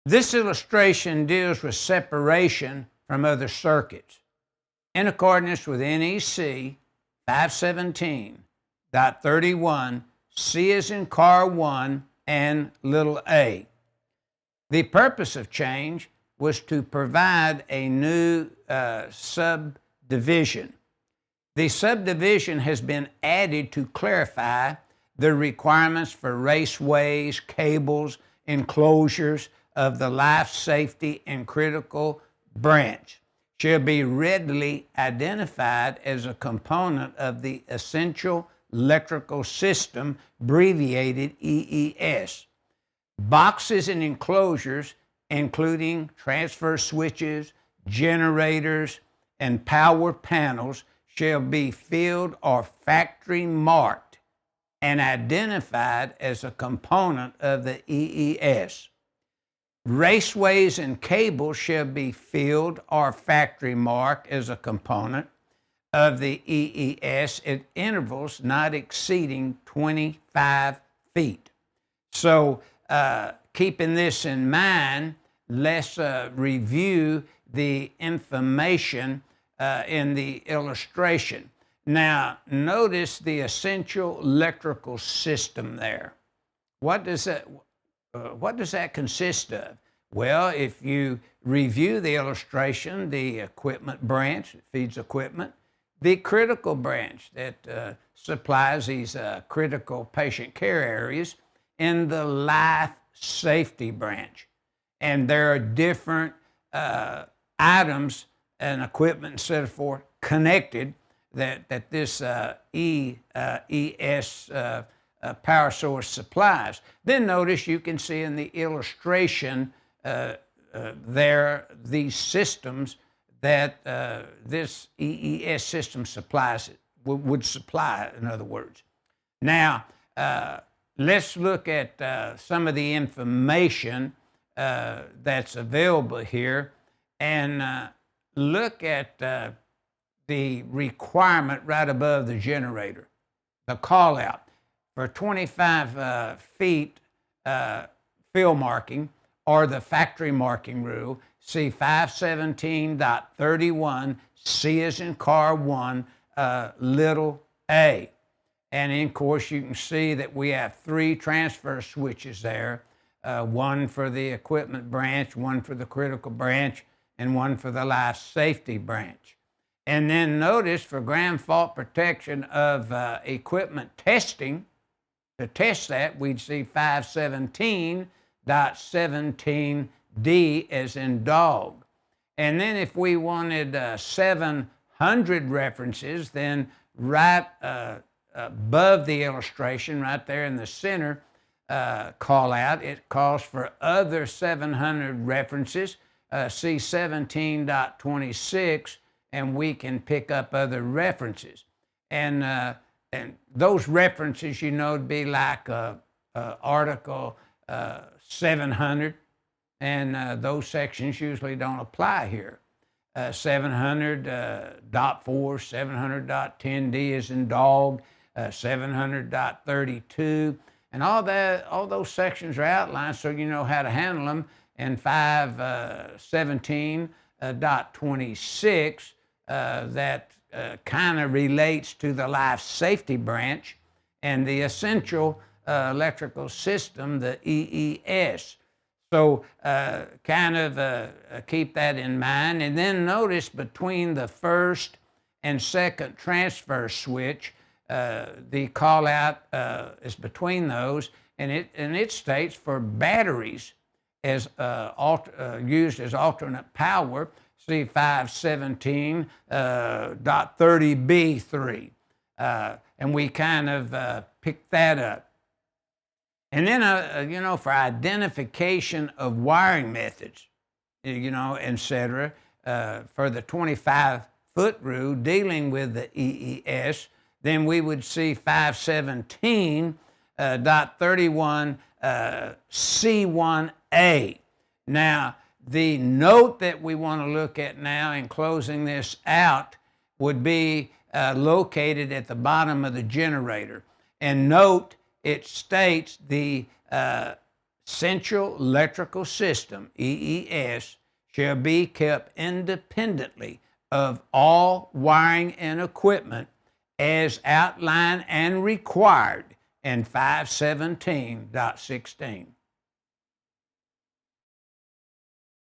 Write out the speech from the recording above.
This illustration deals with separation from other circuits. In accordance with NEC 517.31, C is in car 1 and little a. The purpose of change was to provide a new subdivision. The subdivision has been added to clarify the requirements for raceways, cables, enclosures of the life safety and critical branch shall be readily identified as a component of the essential electrical system, abbreviated EES. Boxes and enclosures, including transfer switches, generators, and power panels, shall be filled or factory marked and identified as a component of the EES. Raceways and cables shall be filled or factory marked as a component of the EES at intervals not exceeding 25 feet. So, keeping this in mind, let's review the information in the illustration. Now, notice the essential electrical system there. What does that consist of? Well, if you review the illustration, the equipment branch that feeds equipment, the critical branch that supplies these critical patient care areas, and the life safety branch. And there are different items and equipment and so forth connected that this EES power source supplies. Then notice you can see in the illustration there these systems that this EES system supplies, would supply, in other words. Now, let's look at some of the information that's available here and look at the requirement right above the generator, the call out. For 25 feet fill marking or the factory marking rule, see 517.31, C is in car 1, little a. And of course you can see that we have 3 transfer switches there, one for the equipment branch, one for the critical branch, and one for the life safety branch. And then notice for ground fault protection of equipment testing, to test that, we'd see 517.17D as in dog. And then if we wanted 700 references, then right above the illustration, right there in the center call out, it calls for other 700 references, see 17.26, and we can pick up other references. And those references, you know, would be like Article 700, and those sections usually don't apply here. 700.4, 700.10D is in dog, 700.32, and all those sections are outlined so you know how to handle them. And 517.26 that kind of relates to the life safety branch and the essential electrical system, the EES. So keep that in mind. And then notice between the first and second transfer switch, the call out is between those, and it states for batteries as used as alternate power, see 517.30B3. And we kind of picked that up. And then, for identification of wiring methods, etc., for the 25-foot rule dealing with the EES, then we would see 517.31 C1A. Now, the note that we want to look at now in closing this out would be located at the bottom of the generator. And note, it states the Central Electrical System, EES, shall be kept independently of all wiring and equipment as outlined and required in 517.16.